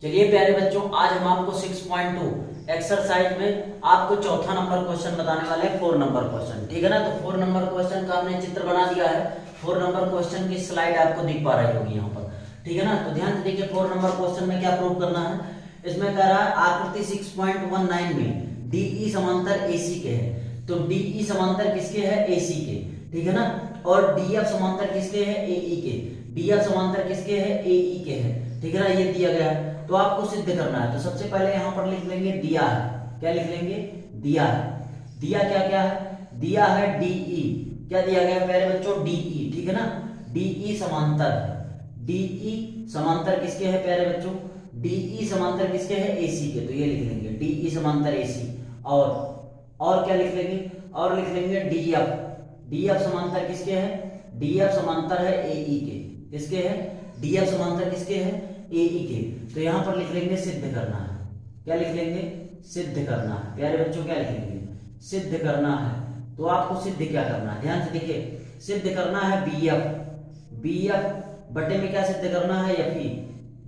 चलिए प्यारे बच्चों, आज हम आपको 6.2 एक्सरसाइज में आपको चौथा नंबर क्वेश्चन बताने वाले हैं, 4 नंबर क्वेश्चन। ठीक है ना। तो 4 नंबर क्वेश्चन का हमने चित्र बना दिया है। 4 नंबर क्वेश्चन की स्लाइड आपको दिख पा रही होगी यहाँ पर। ठीक है ना। तो ध्यान से देखिए, 4 नंबर क्वेश्चन में क्या प्रूव करना है। इसमें कह रहा है आकृति 6.19 में डीई समांतर एसी के है। तो डीई समांतर किसके है? एसी के। ठीक है ना। और डीएफ समांतर किसके है? एई के। डीएफ समांतर किसके है? एई के है। ठीक है ना। ये दिया गया है तो आपको सिद्ध करना है। तो सबसे पहले यहां पर लिख लेंगे दिया है। क्या लिख लेंगे? दिया है। दिया क्या क्या है? दिया है डीई। क्या दिया गया है प्यारे बच्चों? डीई। ठीक है ना। डीई समांतर है। डीई समांतर किसके है प्यारे बच्चों? डीई समांतर किसके है? एसी के। तो ये लिख लेंगे डीई समांतर एसी। और क्या लिख लेंगे? और लिख लेंगे डीएफ। डीएफ समांतर किसके है? डीएफ समांतर है एई के। किसके है? डीएफ समांतर किसके है? एई के। तो यहां पर लिख लेंगे सिद्ध करना है। क्या लिख लेंगे? सिद्ध करना है। प्यारे बच्चों क्या लिखेंगे? सिद्ध करना है। तो आपको सिद्ध क्या करना है? ध्यान से देखिए, सिद्ध करना है बीएफ। बीएफ बटे में क्या सिद्ध करना है? एफई।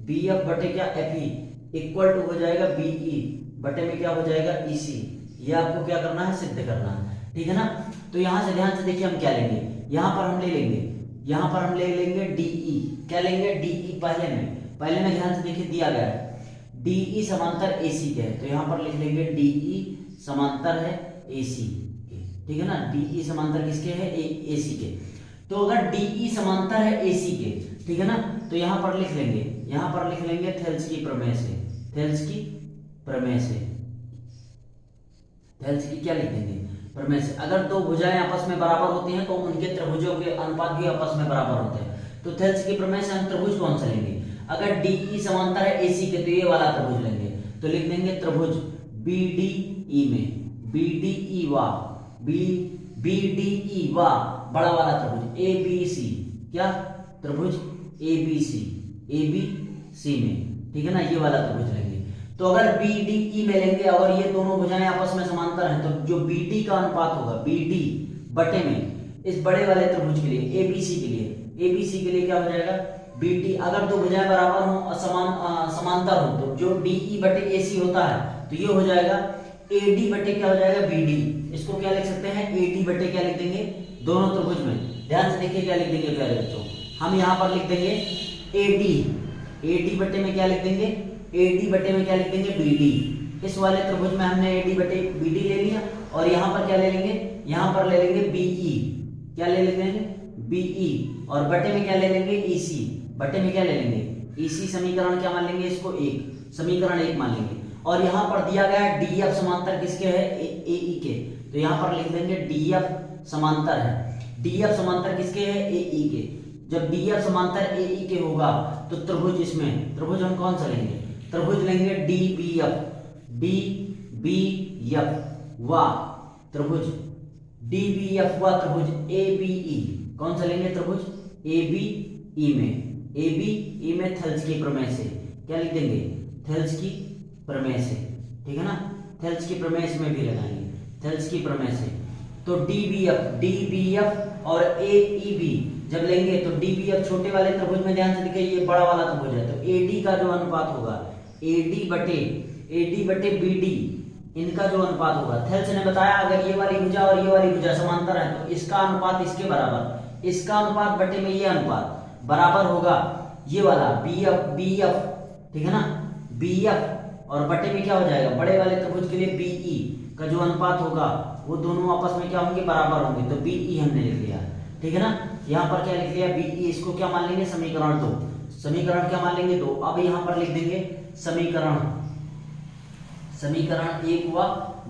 बीएफ बटे क्या? एफई इक्वल टू हो जाएगा बीई बटे में क्या हो जाएगा? ईसी। ये आपको क्या करना है? सिद्ध करना है। ठीक है ना। तो यहां से ध्यान से देखिए, हम क्या लेंगे? यहां पर हम ले लेंगे, यहां पर हम ले लेंगे डीई। क्या लेंगे? डीई। पहले में ध्यान से देखिए दिया गया है डीई समांतर एसी के है। तो यहां पर लिख लेंगे डीई समांतर है एसी के। ठीक है ना। डीई समांतर किसके है? एसी के। तो अगर डीई समांतर है एसी के, ठीक है ना, तो यहां पर लिख लेंगे, यहां पर लिख लेंगे थेल्स की प्रमेय से। थेल्स की प्रमेय से। थेल्स की क्या लिख देंगे? प्रमेय से। अगर दो भुजाएं आपस में बराबर होती हैं तो उनके त्रिभुजों के अनुपात भी आपस में बराबर होते हैं। तो थेल्स की प्रमेय से हम त्रिभुज कौन सा लेंगे? अगर डीई समांतर है एसी के तो ये वाला त्रिभुज लेंगे। तो लिख देंगे त्रिभुज बीडीई में। बीडीई वा बीडीई वा बड़ा वाला त्रिभुज एबीसी। क्या? त्रिभुज एबीसी। एबीसी में। ठीक है ना। ये वाला त्रिभुज लेंगे। तो अगर बीडीई में लेंगे और ये दोनों भुजाएं आपस में समांतर हैं तो जो बीडी का अनुपात होगा बीडी बटे में इस बड़े वाले त्रिभुज के लिए एबीसी के लिए, एबीसी के लिए क्या हो जाएगा? बीटी। अगर दो भुजाएं बराबर हो, समांतर हो, तो जो डीई बटे एसी होता है तो ये हो जाएगा एडी बटे क्या हो जाएगा? बीडी। इसको क्या लिख सकते हैं? एडी बटे क्या लिख देंगे? दोनों त्रिभुज में ध्यान से देखिए क्या लिख देंगे प्यारे बच्चों, हम यहां पर लिख देंगे एडी। एडी बटे में क्या लिख देंगे? एडी बटे में क्या लिख देंगे? बीडी। इस वाले त्रिभुज में हमने एडी बटे बीडी ले लिया और यहां पर क्या ले लेंगे? यहां पर ले लेंगे बीई। क्या ले लेंगे? बीई। और बटे में क्या ले लेंगे? ईसी। बटे में क्या ले लेंगे? ईसी। समीकरण क्या मान लेंगे इसको? एक। समीकरण एक मान लेंगे। और यहां पर दिया गया है डीएफ समांतर किसके है? एई के। तो यहां पर लिख देंगे डीएफ समांतर है। डीएफ समांतर किसके है? एई के। जब डीएफ समांतर एई के होगा तो त्रिभुज, इसमें त्रिभुज हम कौन सा लेंगे? त्रिभुज लेंगे डीबीएफ। डीबीएफ वा त्रिभुज डीबीएफ वा त्रिभुज एबीई। कौन सा लेंगे त्रिभुज? एबीई में। एबीई में थेल्स की प्रमेय से क्या लिख देंगे? थेल्स की प्रमेय से। ठीक है ना। थेल्स की प्रमेय में भी लगाएंगे, थेल्स की प्रमेय से। तो डीबीएफ और एईबी जब लेंगे तो डीबीएफ छोटे वाले त्रिभुज में ध्यान से देखिए ये बड़ा वाला त्रिभुज है तो एडी का जो अनुपात होगा एडी बटे बीडी, इनका जो अनुपात होगा, थेल्स ने बताया अगर ये वाली भुजा और ये वाली भुजा समांतर है तो इसका अनुपात इसके बराबर, इसका अनुपात बटे में ये अनुपात बराबर होगा ये वाला बीएफ। ठीक है ना। बीएफ और बटे में क्या हो जाएगा? बड़े वाले त्रिभुज के लिए बीई का जो अनुपात होगा वो दोनों आपस में क्या होंगे? बराबर होंगे। तो बीई हमने लिख लिया। ठीक है ना। यहां पर क्या लिख लिया? बीई। इसको क्या मान लेंगे? समीकरण 2। समीकरण क्या मान लेंगे? 2। अब यहां पर लिख देंगे समीकरण 1 व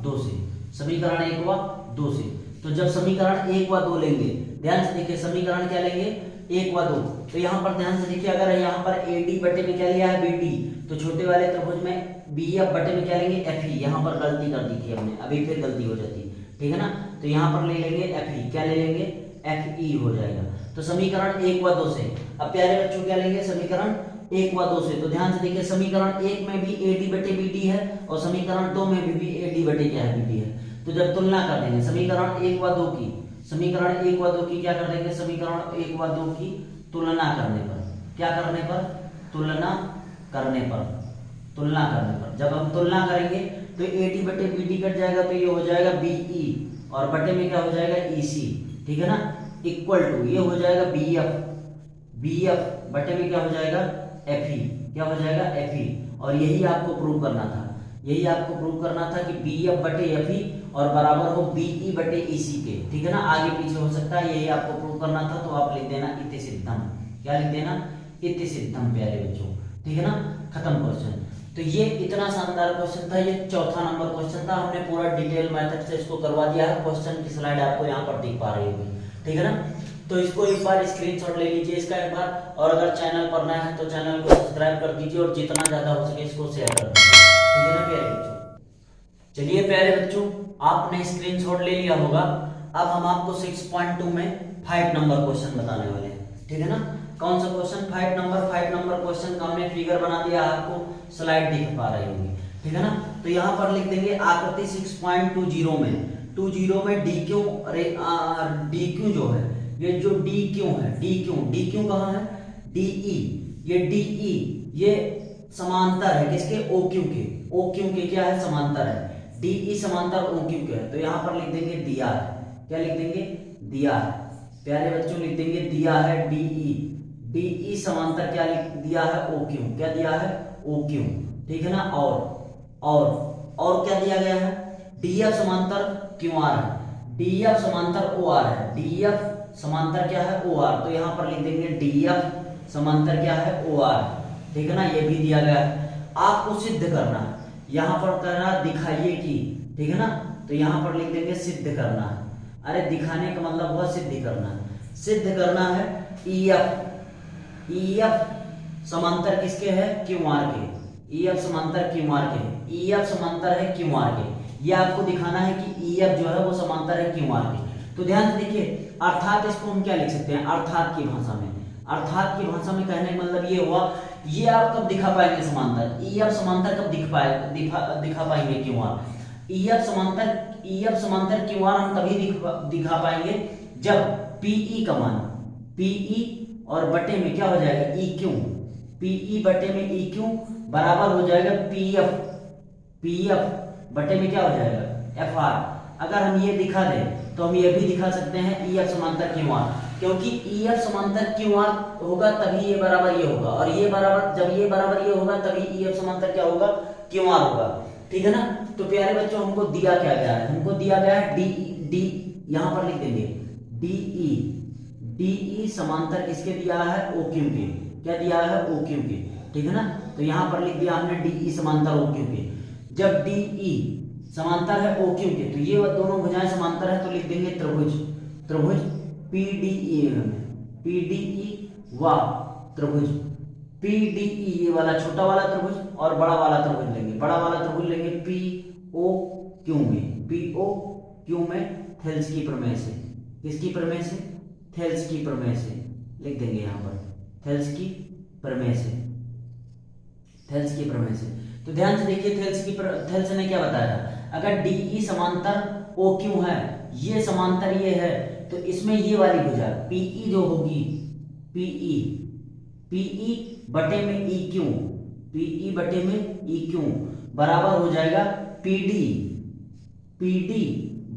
2 से। समीकरण 1 व 2 से। तो जब समीकरण 1 व 2 लेंगे, ध्यान से देखिए समीकरण क्या लेंगे? 1 व 2। तो यहां पर ध्यान से देखिए, अगर यहां पर एडी बटे में क्या लिया है? बीडी, तो छोटे वाले त्रिभुज में बीएफ बटे में क्या लेंगे? एफई। यहां पर गलती कर दी थी हमने, अभी फिर गलती हो जाती। ठीक है ना। तो यहां पर ले लेंगे एफई। क्या ले लेंगे? एफई हो जाएगा। तो समीकरण 1 व 2 से अब प्यारे बच्चों क्या लेंगे? समीकरण 1 व 2 से। तो ध्यान से देखिए समीकरण 1 में भी एडी बटे बीडी है और समीकरण 2 में भी एडी बटे क्या है? बीडी है। तो जब तुलना कर देंगे समीकरण 1 व 2 की, समीकरण 1 व 2 की क्या कर देंगे? समीकरण 1 व 2 की तुलना करने पर, क्या करने पर? तुलना करने पर तुलना करने पर। जब हम तुलना करेंगे तो AD बटे BD कट जाएगा, तो ये हो जाएगा BE और बटे में क्या हो जाएगा EC, ठीक है ना, इक्वल टू ये हो जाएगा BF बटे में क्या हो जाएगा FE, क्या हो जाएगा FE। और यही आपको प्रूव करना था, यही आपको प्रूव करना था कि BF बटे FE और बराबर हो BE बटे EC के, ठीक है ना, आगे पीछे हो सकता है, यही आपको प्रूव करना था। तो आप लिख देना इति सिद्धम, क्या लिख देना इति सिद्धम प्यारे बच्चों, ठीक है ना, खत्म क्वेश्चन। तो ये इतना शानदार क्वेश्चन था, ये चौथा नंबर क्वेश्चन था। हमने पूरा डिटेल मेथड से इसको करवा दिया है। क्वेश्चन की स्लाइड आपको यहाँ पर दिख पा रही होगी, ठीक है ना। तो इसको एक बार स्क्रीनशॉट ले लीजिए इसका एक बार, और अगर चैनल पर नया है तो चैनल को सब्सक्राइब कर दीजिए और जितना ज्यादा हो सके इसको शेयर कर दीजिए, ठीक है ना प्यारे बच्चों। चलिए प्यारे बच्चों, आपने स्क्रीनशॉट ले लिया होगा। अब हम आपको 6.2 में 5 नंबर क्वेश्चन बताने वाले हैं, ठीक है ना। कौन सा क्वेश्चन? 5 नंबर क्वेश्चन का हमने फिगर बना दिया, आपको स्लाइड दिख पा रही होगी, ठीक है ना। तो यहाँ पर लिख देंगे आकृति 6.20 में डी क्यू, अरे डी क्यू जो है, ये जो डी क्यू है, डी क्यू कहाँ है? DE, ये DE ये समांतर है किसके? OQ के, OQ के क्या है? समांतर है। DE समांतर OQ के है, तो यहाँ पर लिख देंगे दिया है, क्या लिख देंगे? दिया है। प्यारे बच्चों लिख देंगे दिया है DE समांतर क्या लिख दिया है? OQ, क्या दिया है? OQ, ठीक है ना। और क्या दिया गया है? DF समांतर QR है, DF समांतर OR है, DF समांतर क्या है? OR, तो यहाँ पर लिख देंगे DF समांतर क्या है? OR, ठीक है ना, ये भी दिया गया है। आपको सिद्ध करना है, यहाँ पर करना दिखाइए कि, ठीक है ना, तो यहाँ पर लिख देंगे सिद्ध करना है। अरे दिखाने का मतलब हुआ सिद्ध करना है, सिद्ध करना है EF समांतर किसके है? QR के, EF समांतर QR के, EF समांतर है QR के। ये आपको दिखाना है कि EF जो है वो समांतर है QR के। तो ध्यान से देखिए, अर्थात इसको हम क्या लिख सकते हैं? अर्थात की भाषा में, अर्थात की भाषा में कहने का मतलब ये हुआ, ये आप कब दिखा पाएंगे समांतर? EF समांतर कब दिखा पाएंगे QR? EF समांतर QR हम तभी दिखा पाएंगे जब PE का मान, PE और बटे में क्या हो जाएगा? EQ, PE बटे में EQ बराबर हो जाएगा PF बटे में क्या हो जाएगा? FR। अगर हम ये दिखा दें तो हम ये भी दिखा सकते हैं EF समांतर QR, क्योंकि EF समांतर QR होगा तभी ये बराबर ये होगा, और ये बराबर, जब ये बराबर ये होगा तभी EF समांतर क्या होगा? QR होगा, ठीक है ना। तो प्यारे बच्चों हमको दिया क्या गया है? हमको दिया गया है DE, यहाँ पर लिख देंगे DE समांतर किसके दिया है? OQ के, क्या दिया है? OQ के, ठीक है ना। तो यहाँ पर लिख दिया हमने DE समांतर OQ के। जब DE समांतर है OQ के, तो ये दोनों भुजाएं समांतर है, तो लिख देंगे त्रिभुज PDE व त्रिभुज PDE, ये वाला छोटा वाला त्रिभुज और बड़ा वाला त्रिभुज लेंगे, बड़ा वाला त्रिभुज लेंगे POQ में थेल्स की प्रमेय से, किसकी प्रमेय से? थेल्स की प्रमेय से लिख देंगे यहाँ पर, थेल्स की प्रमेय से। तो ध्यान से देखिए, थेल्स ने क्या बताया था? अगर DE समांतर OQ है, ये समांतर ये है, तो इसमें ये वाली भुजा PE जो होगी, PE बटे में EQ, PE बटे में EQ बराबर हो जाएगा PD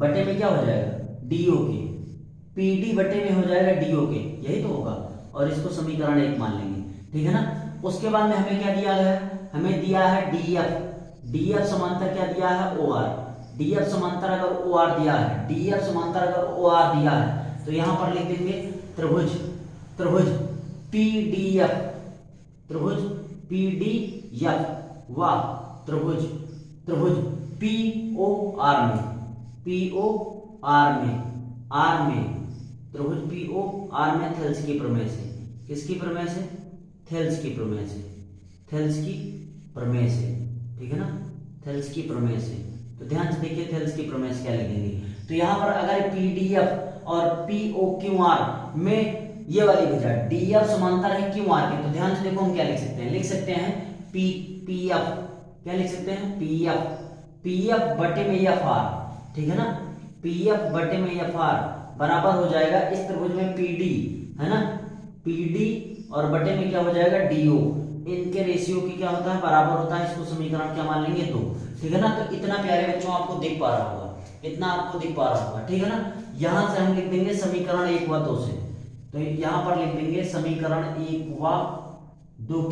बटे में क्या हो जाएगा? DO के, PD बटे में हो जाएगा DO के, यही तो होगा। और इसको समीकरण 1 मान लेंगे, ठीक है ना। उसके बाद में हमें क्या दिया गया है? हमें दिया है DF समांतर क्या दिया है? OR। DF समांतर अगर OR दिया है, DF समांतर अगर OR दिया है, तो यहाँ पर लिख देंगे त्रिभुज PDF व त्रिभुज POR में त्रिभुज POR में थेल्स की प्रमेय से, किसकी प्रमेय से? थेल्स की प्रमेय से, ठीक है ना, थेल्स की प्रमेय से। तो ध्यान से देखिए, थेल्स की प्रमेय से क्या लिखेंगे? तो यहाँ पर अगर PDF और POQR में ये वाली भुजा DF समांतर है QR के, तो ध्यान से देखो हम क्या लिख सकते हैं? लिख सकते हैं PF, क्या लिख सकते हैं? PF बटे में FR, ठीक है ना, PF बटे में FR बराबर हो जाएगा इस त्रिभुज में PD है ना, PD और बटे में क्या हो जाएगा? DO। इनके रेशियो की क्या होता है, बराबर होता है। इसको समीकरण क्या मान लेंगे, 2। ठीक है ना। तो इतना प्यारे बच्चों आपको दिख पा रहा होगा, इतना आपको दिख पा रहा होगा। ठीक है ना। यहां से हम लिख देंगे समीकरण 1 व 2 से, तो यहां पर लिख देंगे समीकरण 1 व 2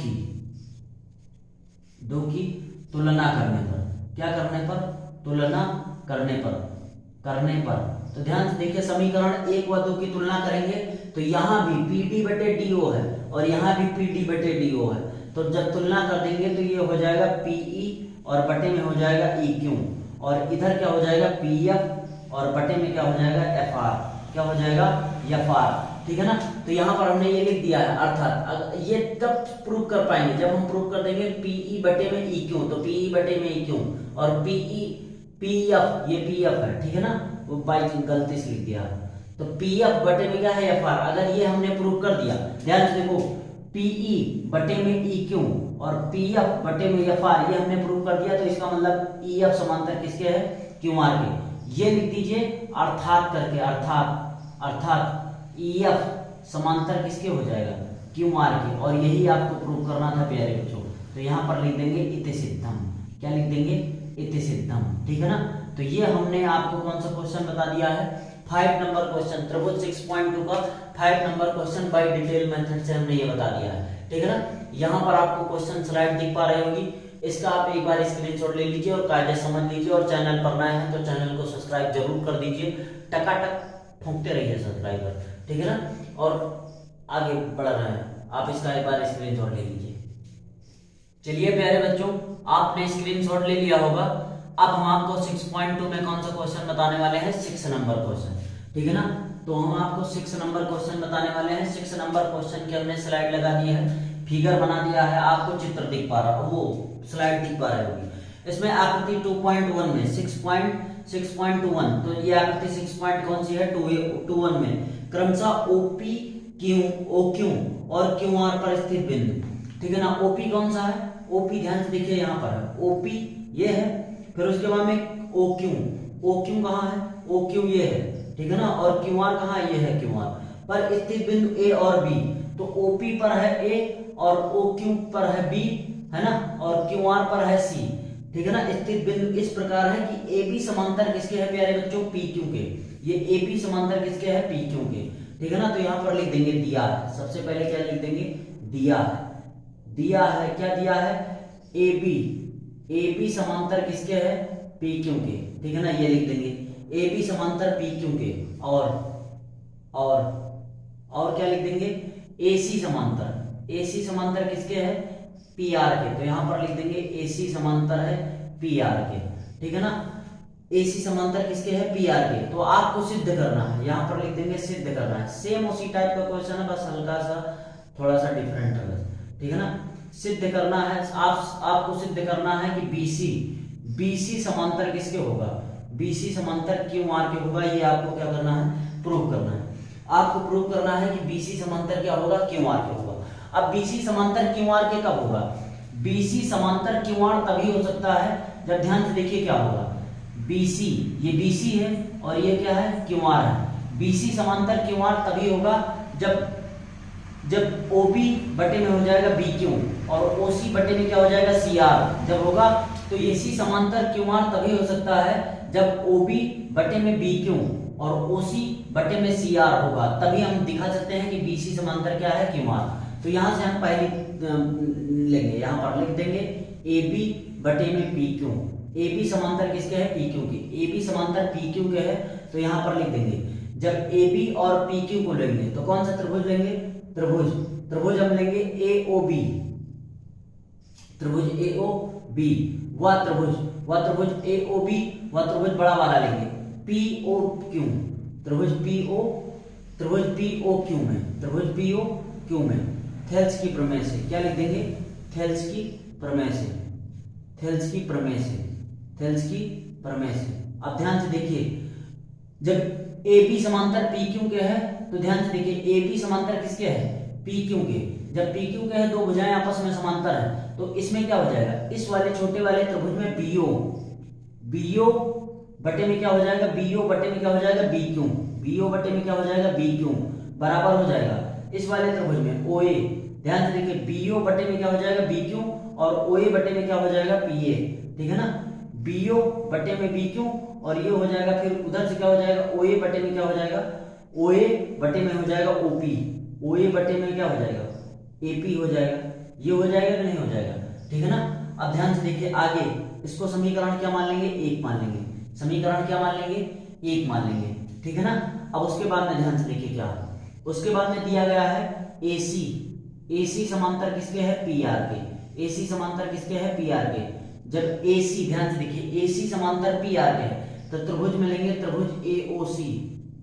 की तुलना करने पर, क्या करने पर, तुलना करने पर। तो ध्यान से देखिए, समीकरण 1 व 2 की तुलना करेंगे तो यहां भी पीडी बटे डीओ है और यहां भी पीडी बटे डीओ है। तो जब तुलना कर देंगे तो ये हो जाएगा पीई और बटे में हो जाएगा EQ, और इधर क्या हो जाएगा PF और बटे में क्या हो जाएगा FR, क्या हो जाएगा FR। ठीक है ना। तो यहाँ पर हमने ये लिख दिया है, अर्थात ये कब प्रूव कर पाएंगे, जब हम प्रूव कर देंगे PE बटे में EQ, तो PE बटे में EQ और PF, ये PF है। ठीक है ना, वो बाई गलती से लिख दिया, तो PF बटे में क्या है FR। अगर ये हमने प्रूव कर दिया, ध्यान से देखो, PE बटे में EQ और PF बटे में FR, ये हमने प्रूव कर दिया। तो इसका मतलब EF समांतर किसके है, QR के। ये लिख दीजिए अर्थात करके, अर्थात EF समांतर किसके हो जाएगा, QR के। और यही आपको प्रूव करना था प्यारे बच्चों। तो यहाँ पर लिख देंगे इति सिद्धम, क्या लिख देंगे, इति सिद्धम। ठीक है ना। तो ये हमने आपको कौन सा क्वेश्चन बता दिया है, 5 नंबर क्वेश्चन, त्रिभुज 6.2 का 5 number question by detail method से हमने ये बता दिया है। ठीक है ना। यहाँ पर आपको क्वेश्चन स्लाइड दिख पा रही होगी, इसका आप एक बार स्क्रीनशॉट ले लीजिए और कायदे समझ लीजिए। और चैनल पर नए हैं तो चैनल को सब्सक्राइब जरूर कर दीजिए, टकाटक ठोकते रहिए सब्सक्राइबर। ठीक है ना। और आगे बढ़ रहे हैं, आप इसका एक बार स्क्रीनशॉट ले लीजिए। चलिए प्यारे बच्चों, आपने स्क्रीनशॉट ले लिया होगा। अब हम आपको 6.2 में कौन सा क्वेश्चन बताने वाले हैं, 6 नंबर क्वेश्चन। ठीक है ना। तो हम आपको 6 नंबर क्वेश्चन बताने वाले हैं। 6 नंबर क्वेश्चन की हमने स्लाइड लगा दी है, फिगर बना दिया है, आपको चित्र दिख पा रहा, वो स्लाइड दिख पा रही होगी। इसमें आकृति 2.1 में 6.21, तो ये आकृति 6 पॉइंट कौन सी है, 2.1 में क्रमशः OP, OQ और QR पर स्थित बिंदु। ठीक है ना। OP कौन सा है, OP ध्यान से देखिए, यहाँ पर है OP, ये है। फिर उसके बाद में OQ कहाँ है, OQ ये है। ठीक है ना। और QR कहाँ, ये है QR पर स्थित बिंदु A और B। तो OP पर है A और OQ पर है B, है ना, और QR पर है C। ठीक है ना। स्थित बिंदु इस प्रकार है कि AB समांतर किसके है प्यारे बच्चों, PQ के। ये AB समांतर किसके है, PQ के। ठीक है ना। तो यहाँ पर लिख देंगे दिया है, सबसे पहले क्या लिख देंगे, दिया है, क्या दिया है, AB समांतर किसके है, PQ के। ठीक है ना। ये लिख देंगे AB समांतर PQ के। और क्या लिख देंगे, AC समांतर किसके है, PR के। तो यहाँ पर लिख देंगे AC समांतर है PR के। ठीक है ना। AC समांतर किसके है, PR के। तो आपको सिद्ध करना है, यहाँ पर लिख देंगे सिद्ध करना है। सेम उसी टाइप का क्वेश्चन है, बस हल्का सा थोड़ा सा डिफरेंट है। ठीक है ना। सिद्ध करना है, आपको सिद्ध करना है कि BC समांतर किसके होगा, BC समांतर QR के होगा। ये आपको क्या करना है, प्रूव करना है। आपको प्रूव करना है कि BC समांतर क्या होगा, QR के होगा। अब BC समांतर QR के कब होगा, BC समांतर QR तभी हो सकता है जब, ध्यान से देखिए क्या होगा, BC, ये BC है और ये क्या है, QR है। BC समांतर QR तभी होगा जब OB बटे में हो जाएगा BQ और OC बटे में क्या हो जाएगा, CR जब होगा। तो AC समांतर QR तभी हो सकता है जब OB बटे में BQ और OC बटे में CR होगा, तभी हम दिखा सकते हैं कि BC समांतर क्या है, QR। तो यहां से हम पहले लेंगे, यहां पर लिख देंगे AB बटे में PQ। AB समांतर किसके है, PQ के। AB समांतर PQ के है, तो यहां पर लिख देंगे जब AB और PQ को लेंगे तो कौन सा त्रिभुज लेंगे, त्रिभुज हम लेंगे AOB, त्रिभुज AOB। वह त्रिभुज AOB, वह त्रिभुज बड़ा वाला लेंगे POQ, त्रिभुज POQ में थेल्स की प्रमेय से क्या लिख देंगे, थेल्स की प्रमेय से। अब ध्यान से देखिए, जब AB समांतर PQ के है तो ध्यान से देखिए AB समांतर किसके है, PQ के। जब PQ के है, दो भुजाएं आपस में समांतर है, तो इसमें क्या हो जाएगा, इस वाले छोटे वाले त्रिभुज में BO बटे में क्या हो जाएगा, BO बटे में क्या हो जाएगा, BQ, BO बटे में क्या हो जाएगा, BQ बराबर हो जाएगा इस वाले त्रिभुज में OA ध्यान से देखिए, बीओ बटे में क्या हो जाएगा, बीक्यू, और ओए बटे में क्या हो जाएगा, पीए। ठीक है ना, बीओ बटे में बीक्यू, और ये हो जाएगा फिर उधर से क्या हो जाएगा, ओए बटे में क्या हो जाएगा, ओए बटे में हो जाएगा ओपी, ओए बटे में क्या हो जाएगा, एपी हो जाएगा। ये हो जाएगा कि नहीं हो जाएगा? ठीक है ना। अब ध्यान से देखिए आगे, इसको समीकरण क्या मान लेंगे, एक मान लेंगे। समीकरण क्या मान लेंगे, एक मान लेंगे। ठीक है ना। अब उसके बाद में ध्यान से देखिए क्या, उसके बाद में दिया गया है एसी, एसी समांतर किसके है, पीआर के। एसी समांतर किसके है, पीआर के। जब एसी, ध्यान से देखिए, एसी समांतर पीआर के है तो त्रिभुज में लेंगे त्रिभुज एओसी,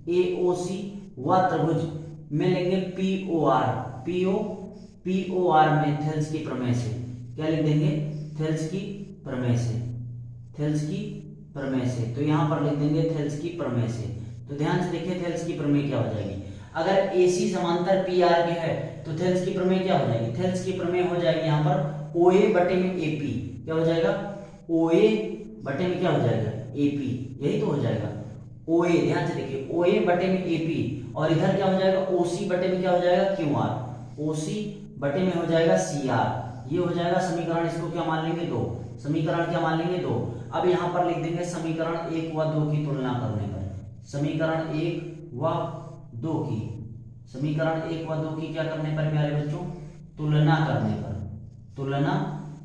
एओसी व त्रिभुज में लेंगे पीओआर, पीओआर में थेल्स की प्रमेय से क्या लिख देंगे, थेल्स की प्रमेय से, थेल्स की प्रमेय से। तो यहां पर लिख देंगे थेल्स की प्रमेय से। तो ध्यान से देखिए थेल्स की प्रमेय क्या हो जाएगी, अगर AC समांतर PR के है तो थेल्स की प्रमेय क्या हो जाएगी, थेल्स की प्रमेय हो जाएगी यहाँ पर OA बटे में AP, क्या हो जाएगा, OA बटे में क्या हो जाएगा, AP, यही तो हो जाएगा OA। ध्यान से देखिए OA बटे में AP, और इधर क्या हो जाएगा, OC बटे में क्या हो जाएगा, QR, OC बटे में हो जाएगा CR। ये हो जाएगा समीकरण, इसको क्या मान लेंगे, दो। समीकरण क्या मान लेंगे, दो। अब यहाँ पर लिख देंगे समीकरण 1 व 2 की तुलना करने पर, समीकरण 1 व 2 की, समीकरण 1 व 2 की क्या करने पर प्यारे बच्चों, तुलना करने पर, तुलना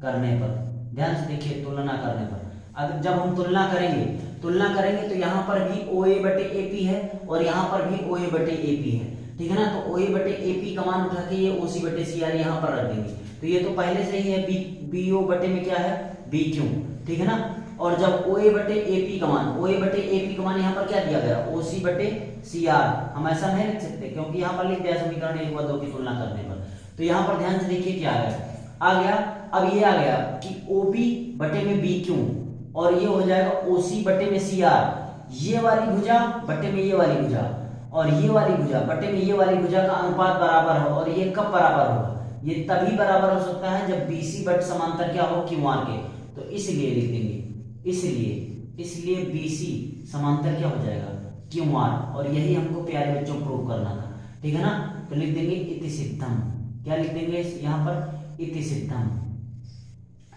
करने पर। ध्यान से देखिए तुलना करने पर, अब जब हम तुलना करेंगे तो यहाँ पर भी OA बटे AP है और यहाँ पर भी OA बटे AP है। ठीक है ना। तो OA बटे AP का मान उठा के ये OC बटे CR यहाँ पर रख देंगे। तो ये तो पहले से ही है, BO बटे में क्या है, BQ। ठीक है ना। और जब OA बटे AP का मान, OA बटे AP का मान यहाँ पर क्या दिया गया, OC बटे CR। हम ऐसा नहीं लिख सकते क्योंकि यहाँ पर लिख दिया समीकरण 1 व 2 की तुलना करने पर। तो यहाँ पर ध्यान से देखिए क्या आ गया, अब ये आ गया कि OB बटे में BQ, और ये हो जाएगा OC बटे में CR। ये वाली भुजा बटे में ये वाली भुजा, और ये वाली भुजा बटे में ये वाली भुजा का अनुपात बराबर हो। और ये कब बराबर होगा, ये तभी बराबर हो सकता है जब BC बट समांतर क्या हो, QR के। तो इसलिए लिख देंगे, इसलिए BC समांतर क्या हो जाएगा, QR। और यही हमको प्यारे बच्चों प्रूव करना था। ठीक है ना। तो लिख देंगे इति सिद्धम, क्या लिख देंगे यहाँ पर, इति सिद्धम।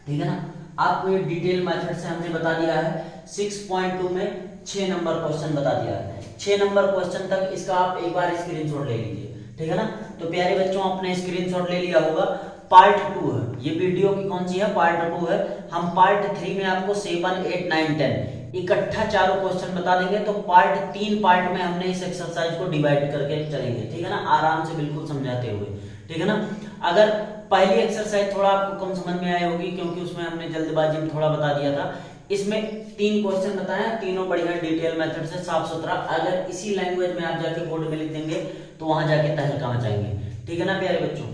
ठीक है ना। आपको ये डिटेल मेथड से हमने बता दिया है। 6.2 में 6 नंबर क्वेश्चन बता दिया है। 6 नंबर क्वेश्चन तक इसका आप एक बार स्क्रीनशॉट ले लीजिए। ठीक है ना। तो प्यारे बच्चों आपने स्क्रीनशॉट ले लिया होगा। पार्ट 2 है ये वीडियो की, कौन सी है, पार्ट 2 है। हम पार्ट 3 में आपको 7, 8, 9, 10 इकट्ठा चारों क्वेश्चन बता देंगे। तो पार्ट 3 पार्ट में हमने इस एक्सरसाइज को डिवाइड करके चलेंगे। ठीक है ना, आराम से बिल्कुल समझाते हुए। ठीक है ना। अगर पहली एक्सरसाइज थोड़ा आपको कम समझ में आई होगी क्योंकि उसमें हमने जल्दबाजी में थोड़ा बता दिया था। इसमें 3 क्वेश्चन बताए, तीनों बढ़िया डिटेल मेथड से साफ सुथरा। अगर इसी लैंग्वेज में आप जाके बोर्ड में लिख देंगे तो वहां जाके तहलका मचाएंगे। ठीक है ना प्यारे बच्चों।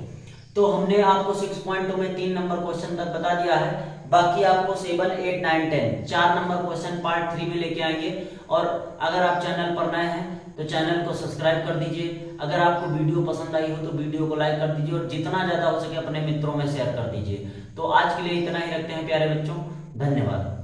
तो हमने आपको 6.2 में 3 नंबर क्वेश्चन तक बता दिया है। बाकी आपको 7, 8, 9, 10 4 नंबर क्वेश्चन पार्ट 3 में लेके आएंगे। और अगर आप चैनल पर नए हैं तो चैनल को सब्सक्राइब कर दीजिए। अगर आपको वीडियो पसंद आई हो तो वीडियो को लाइक कर दीजिए और जितना ज्यादा हो सके अपने मित्रों में शेयर कर दीजिए। तो आज के लिए इतना ही रखते हैं प्यारे बच्चों, धन्यवाद।